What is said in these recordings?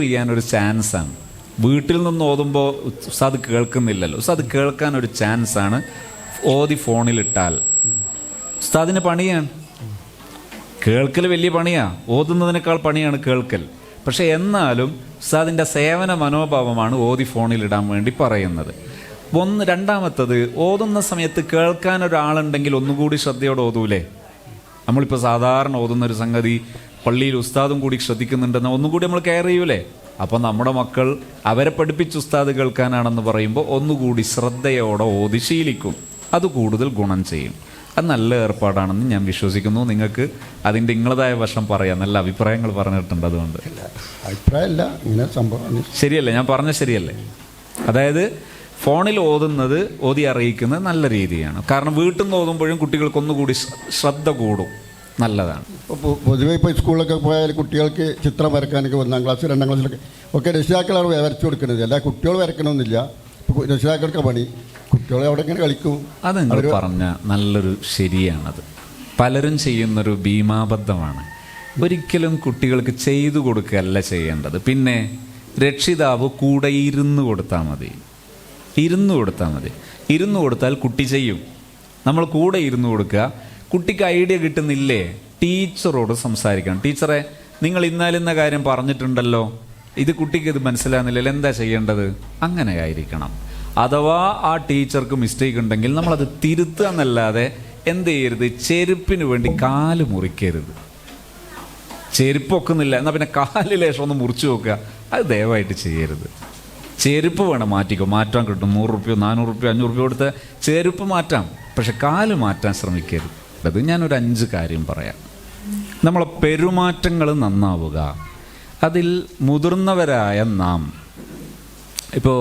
ചെയ്യാനൊരു ചാൻസാണ്. വീട്ടിൽ നിന്ന് ഓതുമ്പോൾ ഉസ്താദ് കേൾക്കുന്നില്ലല്ലോ, ഉസ്താദ് കേൾക്കാനൊരു ചാൻസാണ്. ഓതി ഫോണിലിട്ടാൽ ഉസ്താദിന് പണിയാണ്. കേൾക്കൽ വലിയ പണിയാണ്, ഓതുന്നതിനേക്കാൾ പണിയാണ് കേൾക്കൽ. പക്ഷെ എന്നാലും ഉസ്താദിൻ്റെ സേവന മനോഭാവമാണ് ഓതി ഫോണിലിടാൻ വേണ്ടി പറയുന്നത്. രണ്ടാമത്തത്, ഓതുന്ന സമയത്ത് കേൾക്കാൻ ഒരാളുണ്ടെങ്കിൽ ഒന്നുകൂടി ശ്രദ്ധയോടെ ഓതൂലേ. നമ്മളിപ്പോൾ സാധാരണ ഓതുന്നൊരു സംഗതി പള്ളിയിൽ ഉസ്താദും കൂടി ശ്രദ്ധിക്കുന്നുണ്ടെന്ന് ഒന്നുകൂടി നമ്മൾ കെയർ ചെയ്യൂലേ. അപ്പോൾ നമ്മുടെ മക്കൾ അവരെ പഠിപ്പിച്ച് ഉസ്താദ് കേൾക്കാനാണെന്ന് പറയുമ്പോൾ ഒന്നുകൂടി ശ്രദ്ധയോടെ ഓതി ശീലിക്കും. അത് കൂടുതൽ ഗുണം ചെയ്യും. അത് നല്ല ഏർപ്പാടാണെന്ന് ഞാൻ വിശ്വസിക്കുന്നു. നിങ്ങൾക്ക് അതിൻ്റെ നിങ്ങളതായ വശം പറയാം. നല്ല അഭിപ്രായങ്ങൾ പറഞ്ഞിട്ടുണ്ട്. അതുകൊണ്ട് അഭിപ്രായമല്ല, ഇങ്ങനെ സംഭവം ശരിയല്ലേ? ഞാൻ പറഞ്ഞ ശരിയല്ലേ? അതായത് ഫോണിൽ ഓതുന്നത്, ഓതി അറിയിക്കുന്നത് നല്ല രീതിയാണ്. കാരണം വീട്ടിൽ നിന്ന് ഓതുമ്പോഴും കുട്ടികൾക്ക് ഒന്നുകൂടി ശ്രദ്ധ കൂടും. നല്ലതാണ്. ഇപ്പോൾ പൊതുവെ ഇപ്പോൾ സ്കൂളിലൊക്കെ പോയാൽ കുട്ടികൾക്ക് ചിത്രം വരക്കാനൊക്കെ 1-ാം ക്ലാസ് 2-ാം ക്ലാസ്സിലൊക്കെ ഒക്കെ രക്ഷിതാക്കളാണ് വരച്ചു കൊടുക്കുന്നത്. എല്ലാ കുട്ടികൾ വരക്കണമെന്നില്ല. ഇപ്പോൾ രക്ഷിതാക്കൾക്ക് പണി, കുട്ടികൾ അവിടെ ഇങ്ങനെ കളിക്കും. അത് നിങ്ങൾ പറഞ്ഞ നല്ലൊരു ശരിയാണത്. പലരും ചെയ്യുന്നൊരു ഭീമാബദ്ധമാണ്. ഒരിക്കലും കുട്ടികൾക്ക് ചെയ്തു കൊടുക്കുകയല്ല ചെയ്യേണ്ടത്. പിന്നെ രക്ഷിതാവ് കൂടെ ഇരുന്ന് കൊടുത്താൽ മതി. ഇരുന്ന് കൊടുത്താൽ കുട്ടി ചെയ്യും. നമ്മൾ കൂടെ ഇരുന്ന് കൊടുക്കുക. കുട്ടിക്ക് ഐഡിയ കിട്ടുന്നില്ലേ, ടീച്ചറോട് സംസാരിക്കണം. ടീച്ചറെ, നിങ്ങൾ ഇന്നാലിന്ന കാര്യം പറഞ്ഞിട്ടുണ്ടല്ലോ, ഇത് കുട്ടിക്ക് ഇത് മനസ്സിലാകുന്നില്ലല്ലോ, എന്താ ചെയ്യേണ്ടത്? അങ്ങനെ ആയിരിക്കണം. അഥവാ ആ ടീച്ചർക്ക് മിസ്റ്റേക്ക് ഉണ്ടെങ്കിൽ നമ്മളത് തിരുത്തുക എന്നല്ലാതെ എന്ത് ചെയ്യരുത്, ചെരുപ്പിന് വേണ്ടി കാല് മുറിക്കരുത്. ചെരുപ്പ് വെക്കുന്നില്ല എന്നാൽ പിന്നെ കാല് ലേശം ഒന്ന് മുറിച്ചു വെക്കുക. അത് ദയവായിട്ട് ചെയ്യരുത്. ചെരുപ്പ് വേണം മാറ്റിക്കോ, മാറ്റാൻ കിട്ടും. 100 രൂപയോ 400 രൂപയോ 500 രൂപ കൊടുത്ത് ചെരുപ്പ് മാറ്റാം. പക്ഷെ കാല് മാറ്റാൻ ശ്രമിക്കരുത്. അത് ഞാനൊരു 5 കാര്യം പറയാം. നമ്മളെ പെരുമാറ്റങ്ങൾ നന്നാവുക. അതിൽ മുതിർന്നവരായ നാം ഇപ്പോൾ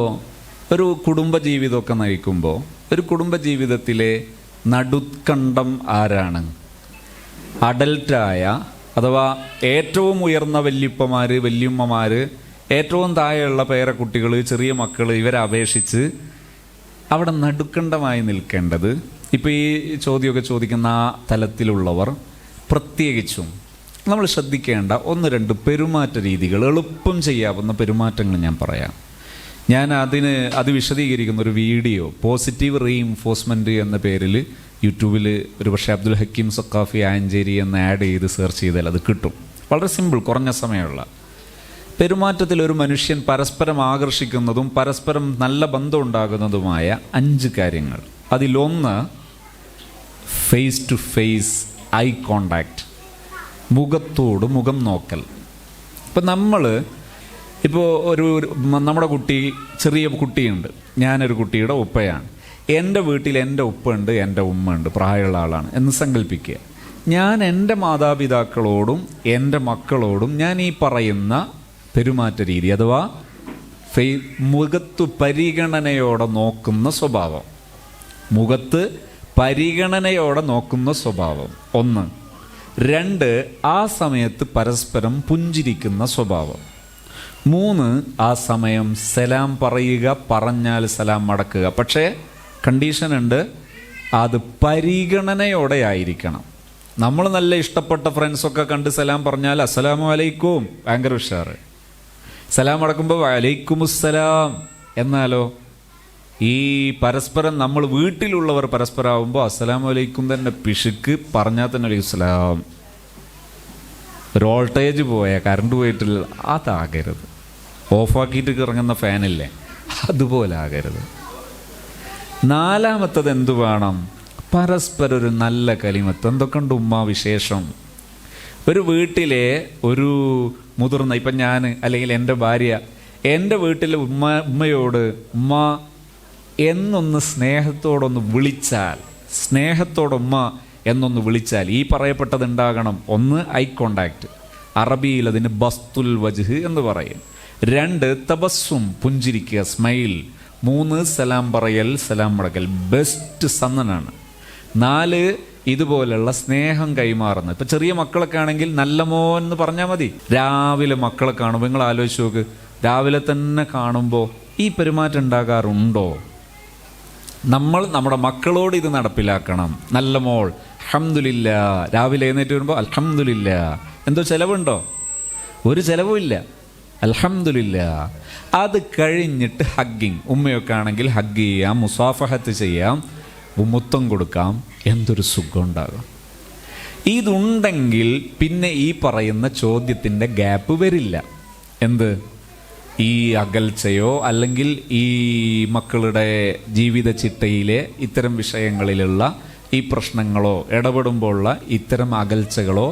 ഒരു കുടുംബജീവിതമൊക്കെ നയിക്കുമ്പോൾ ഒരു കുടുംബജീവിതത്തിലെ നടുക്കണ്ടം ആരാണ്? അഡൽട്ടായ അഥവാ ഏറ്റവും ഉയർന്ന വല്യപ്പമാർ, വല്യമ്മമാർ, ഏറ്റവും താഴെയുള്ള പേരക്കുട്ടികൾ, ചെറിയ മക്കൾ, ഇവരെ അപേക്ഷിച്ച് അവിടെ നടുക്കണ്ടമായി നിൽക്കേണ്ടത് ഇപ്പോൾ ഈ ചോദ്യമൊക്കെ ചോദിക്കുന്ന ആ തലത്തിലുള്ളവർ പ്രത്യേകിച്ചും നമ്മൾ ശ്രദ്ധിക്കേണ്ട 1-2 പെരുമാറ്റ രീതികൾ, എളുപ്പം ചെയ്യാവുന്ന പെരുമാറ്റങ്ങൾ ഞാൻ പറയാം. ഞാൻ അത് വിശദീകരിക്കുന്ന ഒരു വീഡിയോ പോസിറ്റീവ് റീഇൻഫോഴ്സ്മെൻറ്റ് എന്ന പേരിൽ യൂട്യൂബിൽ ഒരു പക്ഷേ അബ്ദുൽ ഹക്കീം സഖാഫി ആഞ്ചേരി എന്ന് ആഡ് ചെയ്ത് സെർച്ച് ചെയ്താൽ അത് കിട്ടും. വളരെ സിമ്പിൾ, കുറഞ്ഞ സമയമുള്ള പെരുമാറ്റത്തിൽ ഒരു മനുഷ്യൻ പരസ്പരം ആകർഷിക്കുന്നതും പരസ്പരം നല്ല ബന്ധം ഉണ്ടാകുന്നതുമായ 5 കാര്യങ്ങൾ. അതിലൊന്ന് face to face eye contact, മുഖത്തോട് മുഖം നോക്കൽ. ഇപ്പം നമ്മുടെ കുട്ടി, ചെറിയ കുട്ടിയുണ്ട്. ഞാനൊരു കുട്ടിയുടെ ഉപ്പയാണ്. എൻ്റെ വീട്ടിൽ എൻ്റെ ഉപ്പുണ്ട്, എൻ്റെ ഉമ്മ ഉണ്ട്, പ്രായമുള്ള ആളാണ് എന്ന് സങ്കല്പിക്കുക. ഞാൻ എൻ്റെ മാതാപിതാക്കളോടും എൻ്റെ മക്കളോടും ഞാൻ ഈ പറയുന്ന പെരുമാറ്റ രീതി അഥവാ മുഖത്ത് പരിഗണനയോടെ നോക്കുന്ന സ്വഭാവം, മുഖത്ത് പരിഗണനയോടെ നോക്കുന്ന സ്വഭാവം 1. 2, ആ സമയത്ത് പരസ്പരം പുഞ്ചിരിക്കുന്ന സ്വഭാവം. 3, ആ സമയം സലാം പറയുക, പറഞ്ഞാൽ സലാം മടക്കുക. പക്ഷേ കണ്ടീഷൻ ഉണ്ട്, അത് പരിഗണനയോടെ ആയിരിക്കണം. നമ്മൾ നല്ല ഇഷ്ടപ്പെട്ട ഫ്രണ്ട്സൊക്കെ കണ്ട് സലാം പറഞ്ഞാൽ അസ്സലാമു അലൈക്കും ഭയങ്കര ഉഷാറ്. സലാം അടക്കുമ്പോൾ വലൈക്കുമുസ്സലാം. എന്നാലോ ഈ പരസ്പരം നമ്മൾ വീട്ടിലുള്ളവർ പരസ്പരം ആവുമ്പോൾ അസ്സലാമു അലൈക്കും തന്നെ പിശുക്ക്, പറഞ്ഞാൽ തന്നെ അലൈക്കും സലാം. ഒരു വോൾട്ടേജ് കറണ്ട് പോയിട്ടില്ല, അതാകരുത്. ഓഫാക്കിയിട്ട് ഇറങ്ങുന്ന ഫാനില്ലേ, അതുപോലെ ആകരുത്. 4-മത്തത് എന്തു വേണം? പരസ്പരം ഒരു നല്ല കലിമത്ത്. എന്തൊക്കെ ഉണ്ട് ഉമ്മ വിശേഷം? ഒരു വീട്ടിലെ ഒരു മുതിർന്ന, ഇപ്പം ഞാൻ അല്ലെങ്കിൽ എൻ്റെ ഭാര്യ എൻ്റെ വീട്ടിലെ ഉമ്മയോട് ഉമ്മ എന്നൊന്ന് സ്നേഹത്തോടൊന്ന് വിളിച്ചാൽ, സ്നേഹത്തോടുമ്മ എന്നൊന്ന് വിളിച്ചാൽ ഈ പറയപ്പെട്ടത് ഉണ്ടാകണം. 1, ഐ കോണ്ടാക്റ്റ്, അറബിയിൽ അതിന് ബസ്തുൽ വജ്ഹ് എന്ന് പറയും. 2, തബസ്സും, പുഞ്ചിരിക്കുക, സ്മൈൽ. 3, സലാം പറയൽ, സലാം മടക്കൽ. ബെസ്റ്റ് സന്നനാണ്. 4, ഇതുപോലുള്ള സ്നേഹം കൈമാറുന്നത്. ഇപ്പം ചെറിയ മക്കളൊക്കെ ആണെങ്കിൽ നല്ല മോൻ എന്ന് പറഞ്ഞാൽ മതി. രാവിലെ മക്കളെ കാണുമ്പോൾ നിങ്ങൾ ആലോചിച്ച് നോക്ക്, രാവിലെ തന്നെ കാണുമ്പോൾ ഈ പെരുമാറ്റം ഉണ്ടാകാറുണ്ടോ? നമ്മൾ നമ്മുടെ മക്കളോട് ഇത് നടപ്പിലാക്കണം. നല്ല മോൾ, അൽഹംദുലില്ലാ. രാവിലെ എഴുന്നേറ്റ് വരുമ്പോൾ അൽഹംദുലില്ലാ. എന്തോ ചിലവുണ്ടോ? ഒരു ചിലവുമില്ല. അൽഹംദുലില്ലാ. അത് കഴിഞ്ഞിട്ട് ഹഗ്ഗിങ്, ഉമ്മയൊക്കെ ആണെങ്കിൽ ഹഗ് ചെയ്യാം, മുസാഫഹത്ത് ചെയ്യാം, മുത്തം കൊടുക്കാം. എന്തൊരു സുഖം ഉണ്ടാകും. ഇതുണ്ടെങ്കിൽ പിന്നെ ഈ പറയുന്ന ചോദ്യത്തിൻ്റെ ഗ്യാപ്പ് വരില്ല. എന്ത്, ഈ അകൽച്ചയോ അല്ലെങ്കിൽ ഈ മക്കളുടെ ജീവിത ചിട്ടയിലെ ഇത്തരം വിഷയങ്ങളിലുള്ള ഈ പ്രശ്നങ്ങളോ ഇടപെടുമ്പോഴുള്ള ഇത്തരം അകൽച്ചകളോ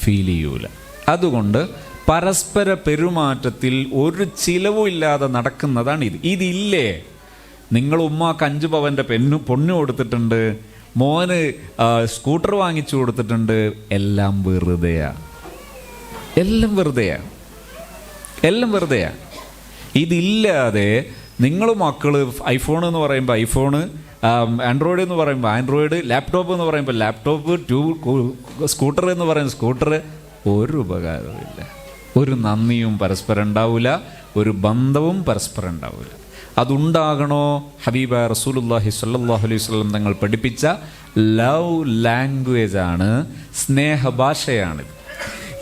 ഫീൽ ചെയ്യൂല. അതുകൊണ്ട് പരസ്പര പെരുമാറ്റത്തിൽ ഒരു ചിലവും ഇല്ലാതെ നടക്കുന്നതാണ് ഇത്. ഇതില്ലേ, നിങ്ങൾ ഉമ്മാക്ക് 5 പവൻ്റെ പൊന്നു കൊടുത്തിട്ടുണ്ട്, മോന് സ്കൂട്ടർ വാങ്ങിച്ചു കൊടുത്തിട്ടുണ്ട്, എല്ലാം വെറുതെയാ, എല്ലാം വെറുതെയാ, എല്ലാം വെറുതെയാ. ഇതില്ലാതെ നിങ്ങൾ മക്കള് ഐഫോൺ എന്ന് പറയുമ്പോൾ ഐഫോണ്, ആൻഡ്രോയിഡ് എന്ന് പറയുമ്പോൾ ആൻഡ്രോയിഡ്, ലാപ്ടോപ്പ് എന്ന് പറയുമ്പോൾ ലാപ്ടോപ്പ്, സ്കൂട്ടർ എന്ന് പറയുന്ന സ്കൂട്ടർ, ഒരു ഉപകാരവുമില്ല. ഒരു നന്ദിയും പരസ്പരം ഉണ്ടാവില്ല, ഒരു ബന്ധവും പരസ്പരം ഉണ്ടാവില്ല. അതുണ്ടാകണോ? ഹബീബായ റസൂലുള്ളാഹി സ്വല്ലല്ലാഹു അലൈഹി വസല്ലം തങ്ങൾ പഠിപ്പിച്ച ലവ് ലാംഗ്വേജ് ആണ്, സ്നേഹഭാഷയാണിത്.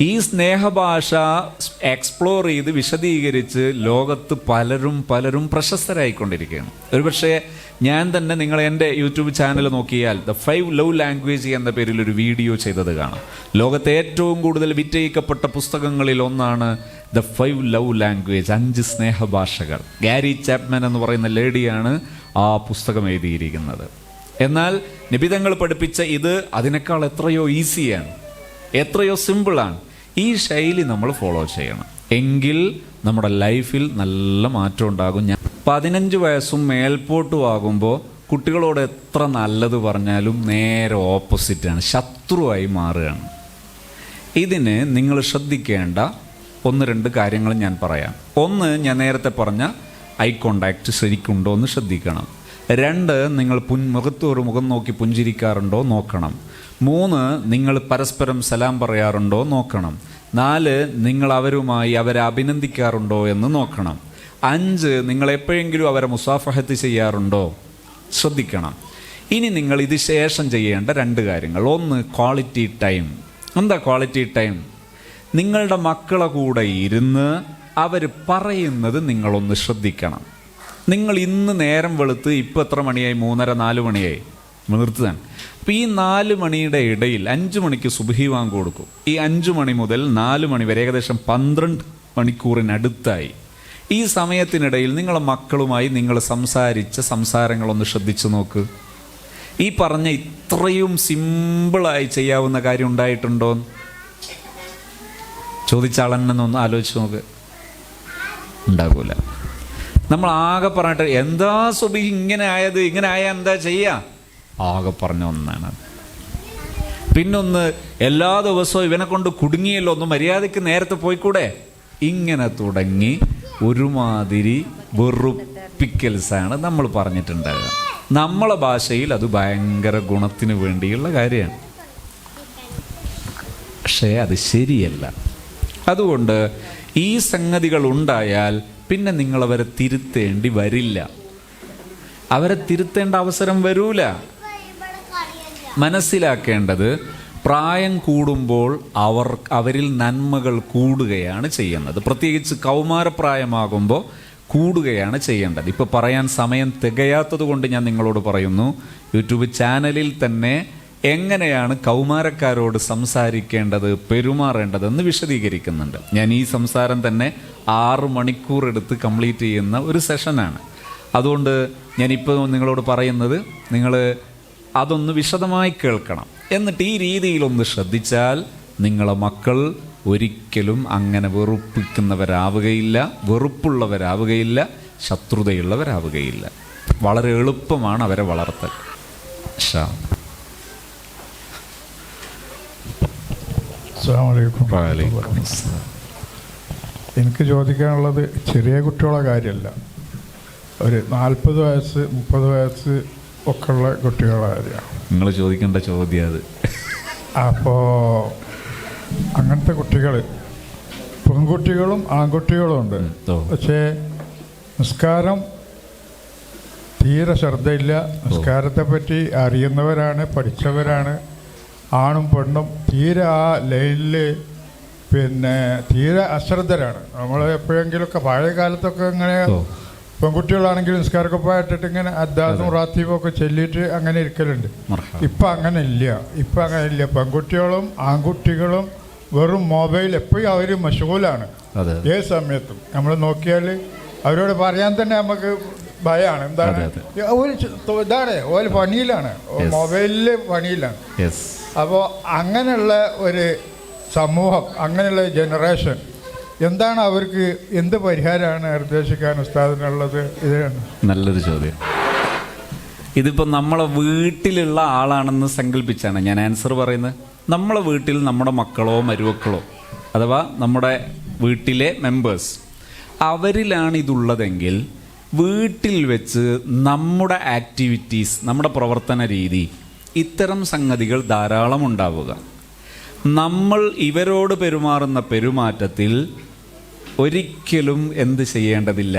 ഈ സ്നേഹഭാഷ എക്സ്പ്ലോർ ചെയ്ത് വിശദീകരിച്ച് ലോകത്ത് പലരും പ്രശസ്തരായിക്കൊണ്ടിരിക്കുകയാണ്. ഒരുപക്ഷെ ഞാൻ തന്നെ, നിങ്ങൾ എൻ്റെ യൂട്യൂബ് ചാനൽ നോക്കിയാൽ ദ 5 ലവ് ലാംഗ്വേജ് എന്ന പേരിൽ ഒരു വീഡിയോ ചെയ്തത് കാണാം. ലോകത്തെ ഏറ്റവും കൂടുതൽ വിറ്റയിക്കപ്പെട്ട പുസ്തകങ്ങളിൽ ഒന്നാണ് ദ 5 ലവ് ലാംഗ്വേജ്, 5 സ്നേഹഭാഷകൾ. ഗാരി ചാപ്മാൻ എന്ന് പറയുന്ന ലേഡിയാണ് ആ പുസ്തകം എഴുതിയിരിക്കുന്നത്. എന്നാൽ നബിതങ്ങൾ പഠിപ്പിച്ച ഇത് അതിനേക്കാൾ എത്രയോ ഈസിയാണ്, എത്രയോ സിമ്പിളാണ്. ഈ ശൈലി നമ്മൾ ഫോളോ ചെയ്യണം, എങ്കിൽ നമ്മുടെ ലൈഫിൽ നല്ല മാറ്റം ഉണ്ടാകും. 15 വയസ്സും മേൽപോട്ടും ആകുമ്പോൾ കുട്ടികളോട് എത്ര നല്ലത് പറഞ്ഞാലും നേരെ ഓപ്പോസിറ്റാണ്, ശത്രുവായി മാറുകയാണ്. ഇതിന് നിങ്ങൾ ശ്രദ്ധിക്കേണ്ട 1-2 കാര്യങ്ങൾ ഞാൻ പറയാം. 1, ഞാൻ നേരത്തെ പറഞ്ഞ ഐ കോണ്ടാക്ട് ശരിക്കുണ്ടോ എന്ന് ശ്രദ്ധിക്കണം. 2, നിങ്ങൾ മുഖത്തോട് മുഖം നോക്കി പുഞ്ചിരിക്കാറുണ്ടോ നോക്കണം. 3, നിങ്ങൾ പരസ്പരം സലാം പറയാറുണ്ടോ നോക്കണം. 4, നിങ്ങൾ അവരെ അഭിനന്ദിക്കാറുണ്ടോ എന്ന് നോക്കണം. 5, നിങ്ങൾ എപ്പോഴെങ്കിലും അവരെ മുസാഫഹത്ത് ചെയ്യാറുണ്ടോ ശ്രദ്ധിക്കണം. ഇനി നിങ്ങൾ ഇത് ശേഷം ചെയ്യേണ്ട 2 കാര്യങ്ങൾ. 1, ക്വാളിറ്റി ടൈം. എന്താ ക്വാളിറ്റി ടൈം? നിങ്ങളുടെ മക്കളെ കൂടെ ഇരുന്ന് അവർ പറയുന്നത് നിങ്ങളൊന്ന് ശ്രദ്ധിക്കണം. നിങ്ങൾ ഇന്ന് നേരം വെളുത്ത് ഇപ്പം എത്ര മണിയായി? 3:30-4 മണിയായി നിർത്തുകയാണ്. അപ്പോൾ ഈ 4 മണിയുടെ ഇടയിൽ 5 മണിക്ക് സുബ്ഹി വാങ്ക് കൊടുക്കും. ഈ 5 മണി മുതൽ 4 മണി വരെ ഏകദേശം 12 മണിക്കൂറിനടുത്തായി. ഈ സമയത്തിനിടയിൽ നിങ്ങളെ മക്കളുമായി നിങ്ങൾ സംസാരിച്ച സംസാരങ്ങളൊന്ന് ശ്രദ്ധിച്ചു നോക്ക്. ഈ പറഞ്ഞ ഇത്രയും സിമ്പിളായി ചെയ്യാവുന്ന കാര്യം ഉണ്ടായിട്ടുണ്ടോ? ചോദിച്ച ആളെന്നൊന്ന് ആലോചിച്ച് നോക്ക്. ഉണ്ടാകൂല. നമ്മൾ ആകെ പറഞ്ഞിട്ട് എന്താ സുബി ഇങ്ങനെ ആയത്, ഇങ്ങനെ ആയാൽ എന്താ ചെയ്യാ, ആകെ പറഞ്ഞ ഒന്നാണ്. പിന്നൊന്ന്, എല്ലാ ദിവസവും ഇവനെ കൊണ്ട് കുടുങ്ങിയല്ലോ, ഒന്ന് മര്യാദയ്ക്ക് നേരത്തെ പോയിക്കൂടെ, ഇങ്ങനെ തുടങ്ങി ഒരുമാതിരി വെറുപ്പിക്കൽസാണ് നമ്മൾ പറഞ്ഞിട്ടുണ്ടാകുക. നമ്മളെ ഭാഷയിൽ അത് ഭയങ്കര ഗുണത്തിന് വേണ്ടിയുള്ള കാര്യമാണ്, പക്ഷേ അത് ശരിയല്ല. അതുകൊണ്ട് ഈ സംഗതികൾ ഉണ്ടായാൽ പിന്നെ നിങ്ങളവരെ തിരുത്തേണ്ടി വരില്ല, അവരെ തിരുത്തേണ്ട അവസരം വരൂല. മനസ്സിലാക്കേണ്ടത്, പ്രായം കൂടുമ്പോൾ അവരിൽ നന്മകൾ കൂടുകയാണ് ചെയ്യുന്നത്. പ്രത്യേകിച്ച് കൗമാരപ്രായമാകുമ്പോൾ കൂടുകയാണ് ചെയ്യേണ്ടത്. ഇപ്പോൾ പറയാൻ സമയം തികയാത്തത് കൊണ്ട് ഞാൻ നിങ്ങളോട് പറയുന്നു, യൂട്യൂബ് ചാനലിൽ തന്നെ എങ്ങനെയാണ് കൗമാരക്കാരോട് സംസാരിക്കേണ്ടത്, പെരുമാറേണ്ടതെന്ന് വിശദീകരിക്കുന്നുണ്ട്. ഞാൻ ഈ സംസാരം തന്നെ 6 മണിക്കൂർ എടുത്ത് കംപ്ലീറ്റ് ചെയ്യുന്ന ഒരു സെഷനാണ്. അതുകൊണ്ട് ഞാനിപ്പോൾ നിങ്ങളോട് പറയുന്നത്, നിങ്ങൾ അതൊന്ന് വിശദമായി കേൾക്കണം. എന്നിട്ട് ഈ രീതിയിലൊന്ന് ശ്രദ്ധിച്ചാൽ നിങ്ങളെ മക്കൾ ഒരിക്കലും അങ്ങനെ വെറുപ്പിക്കുന്നവരാവുകയില്ല, വെറുപ്പുള്ളവരാവുകയില്ല, ശത്രുതയുള്ളവരാവുകയില്ല. വളരെ എളുപ്പമാണ് അവരെ വളർത്തൽ. എനിക്ക് ചോദിക്കാനുള്ളത് ചെറിയ കുട്ടികളുടെ കാര്യമല്ല, ഒരു 40 വയസ്സ് 30 വയസ്സ് ഒക്കെ ഉള്ള കുട്ടികളുടെ കാര്യമാണ് നിങ്ങൾ ചോദിക്കേണ്ട ചോദ്യം അത്. അപ്പോൾ അങ്ങനത്തെ കുട്ടികൾ, പെൺകുട്ടികളും ആൺകുട്ടികളും ഉണ്ട്. പക്ഷേ നിസ്കാരം തീരെ ശ്രദ്ധയില്ല. നിസ്കാരത്തെ പറ്റി അറിയുന്നവരാണ്, പഠിച്ചവരാണ്, ആണും പെണ്ണും തീരെ ആ ലൈനിൽ പിന്നെ തീരെ അശ്രദ്ധരാണ്. നമ്മൾ എപ്പോഴെങ്കിലുമൊക്കെ പഴയ കാലത്തൊക്കെ ഇങ്ങനെ പെൺകുട്ടികളാണെങ്കിലും നിസ്കാരക്കുപ്പായിട്ടിട്ട് ഇങ്ങനെ അദ്ദാസും റാത്തീബും ഒക്കെ ചൊല്ലിയിട്ട് അങ്ങനെ ഇരിക്കലുണ്ട്. ഇപ്പം അങ്ങനെ ഇല്ല. പെൺകുട്ടികളും ആൺകുട്ടികളും വെറും മൊബൈൽ, എപ്പോഴും അവർ മശൂലാണ്. ഏത് സമയത്തും നമ്മൾ നോക്കിയാൽ അവരോട് പറയാൻ തന്നെ നമുക്ക് ഭയമാണ്. എന്താണ് ഇതാണ് ഓല് പണിയിലാണ്, മൊബൈലിൽ പണിയിലാണ്. അപ്പോൾ അങ്ങനെയുള്ള ഒരു സമൂഹം, അങ്ങനെയുള്ള ജനറേഷൻ, എന്താണ് അവർക്ക് എന്ത് പരിഹാരമാണ് നിർദ്ദേശിക്കാൻ ഉസ്താദിനുള്ളത്? ഇതാണ് നല്ലൊരു ചോദ്യം. ഇതിപ്പോൾ നമ്മളെ വീട്ടിലുള്ള ആളാണെന്ന് സങ്കല്പിച്ചാണ് ഞാൻ ആൻസർ പറയുന്നത്. നമ്മളെ വീട്ടിൽ നമ്മുടെ മക്കളോ മരുമക്കളോ അഥവാ നമ്മുടെ വീട്ടിലെ മെമ്പേഴ്സ്, അവരിലാണ് ഇതുള്ളതെങ്കിൽ വീട്ടിൽ വെച്ച് നമ്മുടെ ആക്ടിവിറ്റീസ്, നമ്മുടെ പ്രവർത്തന രീതി, ഇത്തരം സംഗതികൾ ധാരാളം ഉണ്ടാവുക. നമ്മൾ ഇവരോട് പെരുമാറുന്ന പെരുമാറ്റത്തിൽ ഒരിക്കലും എന്ത് ചെയ്യേണ്ടതില്ല,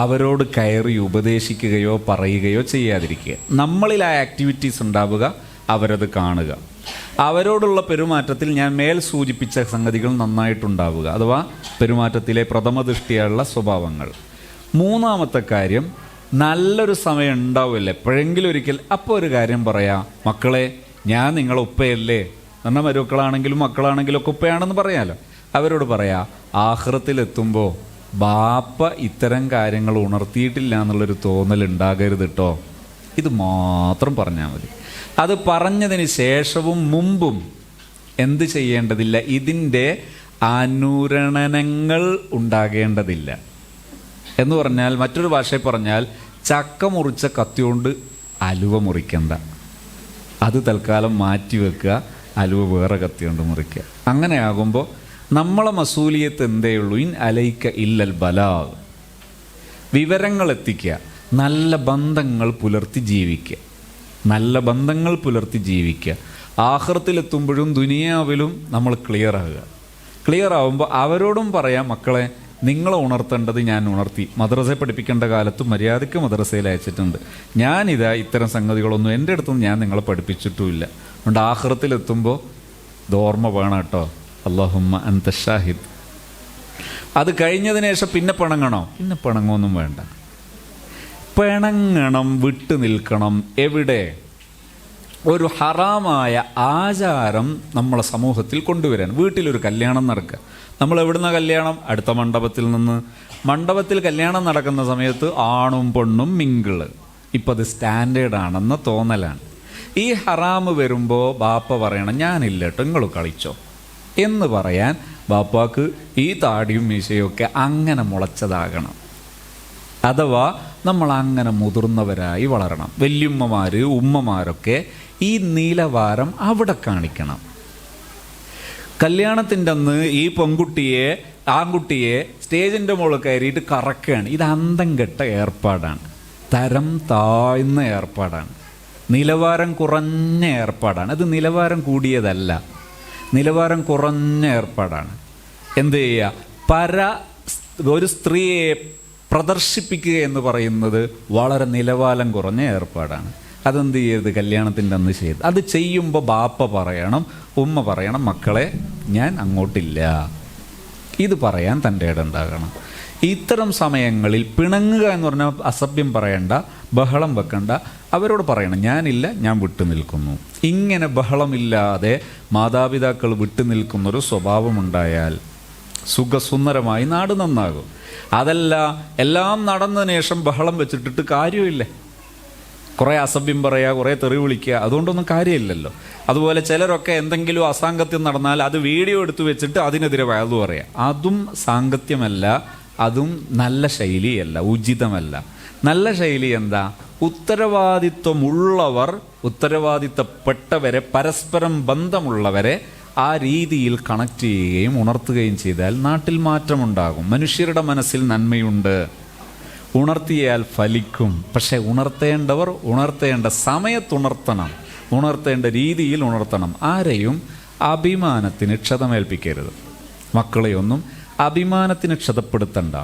അവരോട് കയറി ഉപദേശിക്കുകയോ പറയുകയോ ചെയ്യാതിരിക്കുക. നമ്മളിൽ ആ ആക്ടിവിറ്റീസ് ഉണ്ടാവുക, അവരത് കാണുക. അവരോടുള്ള പെരുമാറ്റത്തിൽ ഞാൻ മേൽ സൂചിപ്പിച്ച സംഗതികൾ നന്നായിട്ടുണ്ടാവുക, അഥവാ പെരുമാറ്റത്തിലെ പ്രഥമ ദൃഷ്ടിയുള്ള സ്വഭാവങ്ങൾ. മൂന്നാമത്തെ കാര്യം, നല്ലൊരു സമയം ഉണ്ടാവില്ല എപ്പോഴെങ്കിലും ഒരിക്കൽ, അപ്പോൾ ഒരു കാര്യം പറയാം, മക്കളെ ഞാൻ നിങ്ങളെ ഉപ്പയല്ലേ, എന്നാൽ മരുമക്കളാണെങ്കിലും മക്കളാണെങ്കിലും ഒക്കെ ഉപ്പയാണെന്ന് പറയാമല്ലോ. അവരോട് പറയാം, ആഖിറത്തിലെത്തുമ്പോൾ ബാപ്പ ഇത്തരം കാര്യങ്ങൾ ഉണർത്തിയിട്ടില്ല എന്നുള്ളൊരു തോന്നൽ ഉണ്ടാകരുത് കേട്ടോ. ഇത് മാത്രം പറഞ്ഞാൽ മതി. അത് പറഞ്ഞതിന് ശേഷവും മുമ്പും എന്ത് ചെയ്യേണ്ടതില്ല, ഇതിൻ്റെ അനുരണനങ്ങൾ ഉണ്ടാകേണ്ടതില്ല. എന്ന് പറഞ്ഞാൽ, മറ്റൊരു ഭാഷയിൽ പറഞ്ഞാൽ, ചക്ക മുറിച്ച കത്തിയോണ്ട് അലുവ മുറിക്കണ്ട, അത് തൽക്കാലം മാറ്റി വെക്കുക, അലുവ വേറെ കത്തിയോണ്ട് മുറിക്കുക. അങ്ങനെ ആകുമ്പോൾ നമ്മളെ മസൂലിയത്ത് എന്തേ ഉള്ളൂ, ഇൻ അലൈക്ക ഇല്ലൽ ബലാഗ്, വിവരങ്ങൾ എത്തിക്കുക, നല്ല ബന്ധങ്ങൾ പുലർത്തി ജീവിക്കുക, നല്ല ബന്ധങ്ങൾ പുലർത്തി ജീവിക്കുക. ആഖിറത്തിലെത്തുമ്പോഴും ദുനിയാവിലും നമ്മൾ ക്ലിയർ ആകുക. ക്ലിയർ ആവുമ്പോൾ അവരോടും പറയാം, മക്കളെ നിങ്ങളെ ഉണർത്തേണ്ടത് ഞാൻ ഉണർത്തി. മദ്രസയെ പഠിപ്പിക്കേണ്ട കാലത്ത് മര്യാദയ്ക്ക് മദ്രസയിൽ അയച്ചിട്ടുണ്ട്. ഞാനിതാ ഇത്തരം സംഗതികളൊന്നും എൻ്റെ അടുത്തൊന്നും ഞാൻ നിങ്ങളെ പഠിപ്പിച്ചിട്ടുമില്ല. അതുകൊണ്ട് ആഖിറത്തിലെത്തുമ്പോൾ ഇത് ഓർമ്മ വേണം കേട്ടോ. അല്ലാഹുമ്മ അൻത ഷാഹിദ്. അത് കഴിഞ്ഞതിന് ശേഷം പിന്നെ പിണങ്ങണോ? പിന്നെ പിണങ്ങൊന്നും വേണ്ട. പിണങ്ങണം, വിട്ടു നിൽക്കണം. എവിടെ? ഒരു ഹറാമായ ആചാരം നമ്മളെ സമൂഹത്തിൽ കൊണ്ടുവരാൻ. വീട്ടിലൊരു കല്യാണം നടക്കുക, നമ്മൾ എവിടുന്ന കല്യാണം? അടുത്ത മണ്ഡപത്തിൽ നിന്ന്. മണ്ഡപത്തിൽ കല്യാണം നടക്കുന്ന സമയത്ത് ആണും പെണ്ണും മിങ്കിള്. ഇപ്പം അത് സ്റ്റാൻഡേർഡാണെന്ന തോന്നലാണ്. ഈ ഹറാമ് വരുമ്പോൾ ബാപ്പ പറയണം, ഞാനില്ല കേട്ടോ, നിങ്ങൾ കളിച്ചോ എന്ന് പറയാൻ ബാപ്പാക്ക് ഈ താടിയും മീശയും ഒക്കെ അങ്ങനെ മുളച്ചതാകണം. അഥവാ നമ്മൾ അങ്ങനെ മുതിർന്നവരായി വളരണം. വല്യുമ്മമാർ, ഉമ്മമാരൊക്കെ ഈ നിലവാരം അവിടെ കാണിക്കണം. കല്യാണത്തിൻ്റെ അന്ന് ഈ പെൺകുട്ടിയെ, ആൺകുട്ടിയെ സ്റ്റേജിൻ്റെ മുകളിൽ കയറിയിട്ട് കറക്കുകയാണ്. ഇത് അന്തം കെട്ട ഏർപ്പാടാണ്, തരം താഴ്ന്ന ഏർപ്പാടാണ്, നിലവാരം കുറഞ്ഞ ഏർപ്പാടാണ്. അത് നിലവാരം കൂടിയതല്ല, നിലവാരം കുറഞ്ഞ ഏർപ്പാടാണ്. എന്ത് ചെയ്യുക? ഒരു സ്ത്രീയെ പ്രദർശിപ്പിക്കുക എന്ന് പറയുന്നത് വളരെ നിലവാരം കുറഞ്ഞ ഏർപ്പാടാണ്. അതെന്ത് ചെയ്യരുത്? കല്യാണത്തിൻ്റെ അന്ന് ചെയ്ത്. അത് ചെയ്യുമ്പോൾ ബാപ്പ പറയണം, ഉമ്മ പറയണം, മക്കളെ ഞാൻ അങ്ങോട്ടില്ല, ഇത് പറയാൻ തൻ്റെ ഇടമുണ്ടാകണം. ഇത്തരം സമയങ്ങളിൽ പിണങ്ങുക എന്ന് പറഞ്ഞാൽ അസഭ്യം പറയണ്ട, ബഹളം വെക്കണ്ട. അവരോട് പറയണം, ഞാനില്ല, ഞാൻ വിട്ടു നിൽക്കുന്നു. ഇങ്ങനെ ബഹളമില്ലാതെ മാതാപിതാക്കൾ വിട്ടു നിൽക്കുന്നൊരു സ്വഭാവമുണ്ടായാൽ സുഖസുന്ദരമായി നാട് നന്നാകും. അതല്ല, എല്ലാം നടന്നതിന് ശേഷം ബഹളം വെച്ചിട്ടിട്ട് കാര്യമില്ല. കുറേ അസഭ്യം പറയുക, കുറേ തെറി വിളിക്കുക, അതുകൊണ്ടൊന്നും കാര്യമില്ലല്ലോ. അതുപോലെ ചിലരൊക്കെ എന്തെങ്കിലും അസാംഗത്യം നടന്നാൽ അത് വീഡിയോ എടുത്തു വെച്ചിട്ട് അതിനെതിരെ വയത് പറയുക. അതും സാംഗത്യമല്ല, അതും നല്ല ശൈലിയല്ല, ഉചിതമല്ല. നല്ല ശൈലി എന്താ? ഉത്തരവാദിത്വമുള്ളവർ, ഉത്തരവാദിത്തപ്പെട്ടവരെ, പരസ്പരം ബന്ധമുള്ളവരെ ആ രീതിയിൽ കണക്ട് ചെയ്യുകയും ഉണർത്തുകയും ചെയ്താൽ നാട്ടിൽ മാറ്റമുണ്ടാകും. മനുഷ്യരുടെ മനസ്സിൽ നന്മയുണ്ട്, ഉണർത്തിയാൽ ഫലിക്കും. പക്ഷെ ഉണർത്തേണ്ടവർ ഉണർത്തേണ്ട സമയത്തുണർത്തണം, ഉണർത്തേണ്ട രീതിയിൽ ഉണർത്തണം. ആരെയും അഭിമാനത്തിന് ക്ഷതമേൽപ്പിക്കരുത്. മക്കളെയൊന്നും അഭിമാനത്തിന് ക്ഷതപ്പെടുത്തണ്ട.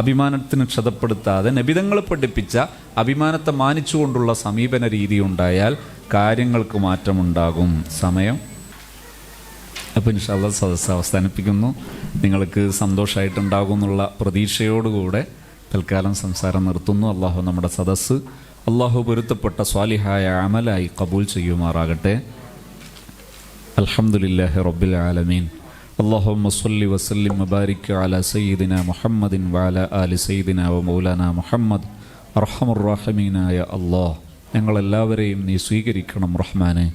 അഭിമാനത്തിന് ക്ഷതപ്പെടുത്താതെ നബിതങ്ങൾ പഠിപ്പിച്ച അഭിമാനത്തെ മാനിച്ചുകൊണ്ടുള്ള സമീപന രീതി ഉണ്ടായാൽ കാര്യങ്ങൾക്ക് മാറ്റമുണ്ടാകും. സമയം അപ്പോൾ ഇൻഷാ അല്ലാഹ് സദസ്സ് അവസാനിപ്പിക്കുന്നു. നിങ്ങൾക്ക് സന്തോഷമായിട്ടുണ്ടാകും എന്നുള്ള പ്രതീക്ഷയോടുകൂടെ തൽക്കാലം സംസാരം നിർത്തുന്നു. അള്ളാഹു നമ്മുടെ സദസ്സ് അള്ളാഹു പൊരുത്തപ്പെട്ട സ്വാലിഹായ അമലായി കബൂൽ ചെയ്യുമാറാകട്ടെ. അൽഹംദുലില്ലാഹി റബ്ബിൽ ആലമീൻ. അല്ലാഹുമ്മ സ്വല്ലി വസല്ലിം വബാരിക് അലാ സയ്യിദിനാ മുഹമ്മദിൻ വഅലാ ആലി സയ്യിദിനാ വ മൗലാനാ മുഹമ്മദ്. അർഹമുർ റഹീമീനായ അല്ലാഹ്, ഞങ്ങളെല്ലാവരെയും നീ സ്വീകരിക്കണം റഹ്മാനെ.